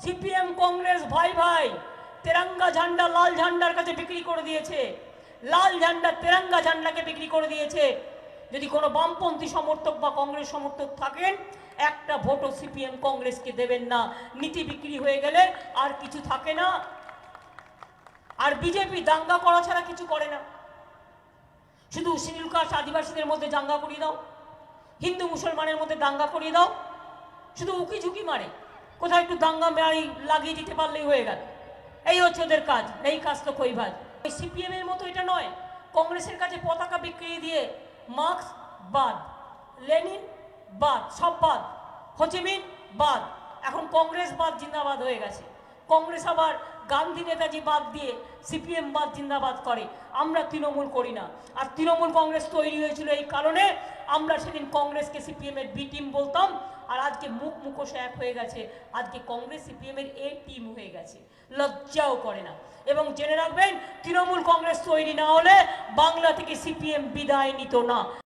CPM Congress ভাই ভাই তেরঙ্গা ঝান্ডা লাল ঝান্ডার কাছে বিক্রি করে দিয়েছে, লাল ঝান্ডা তেরঙ্গা ঝান্ডাকে বিক্রি করে দিয়েছে। যদি কোনো বামপন্থী সমর্থক বা কংগ্রেস সমর্থক থাকেন, একটা ভোটও সিপিএম কংগ্রেসকে দেবেন না। নীতি বিক্রি হয়ে গেলে আর কিছু থাকে না। আর বিজেপি দাঙ্গা করা ছাড়া কিছু করে না। শুধু শিডিউল কাস্ট আদিবাসীদের মধ্যে দাঙ্গা করিয়ে দাও, হিন্দু মুসলমানের মধ্যে দাঙ্গা করিয়ে দাও, শুধু উকি ঝুঁকি মারে, কোথাও একটু দাঙ্গা মারি লাগিয়ে দিতে পারলেই হয়ে গেল। এই হচ্ছে ওদের কাজ, এই কাজ তো কইভাজ। এই সিপিএম এর মতো এটা নয়। কংগ্রেসের কাছে পতাকা বিক্রি দিয়ে মার্কস বাদ, লেনিন বাদ, সব বাদ, হোচিমিন বাদ, এখন কংগ্রেস বাদ জিন্দাবাদ হয়ে গেছে। কংগ্রেস আবার গান্ধী নেতাজি বাদ দিয়ে সিপিএম বাদ জিন্দাবাদ করে। আমরা তৃণমূল করি না। আর তৃণমূল কংগ্রেস তৈরি হয়েছিল এই কারণে, আমরা সেদিন কংগ্রেসকে সিপিএম এর বি টিম বলতাম, আর আজকে মুখ মুখোশ এক হয়ে গেছে। আজকে কংগ্রেস সিপিএম এর এ টিম হয়ে গেছে, লজ্জাও করে না। এবং জেনে রাখবেন, তৃণমূল কংগ্রেস তৈরি না হলে বাংলা থেকে সিপিএম বিদায় নিত না।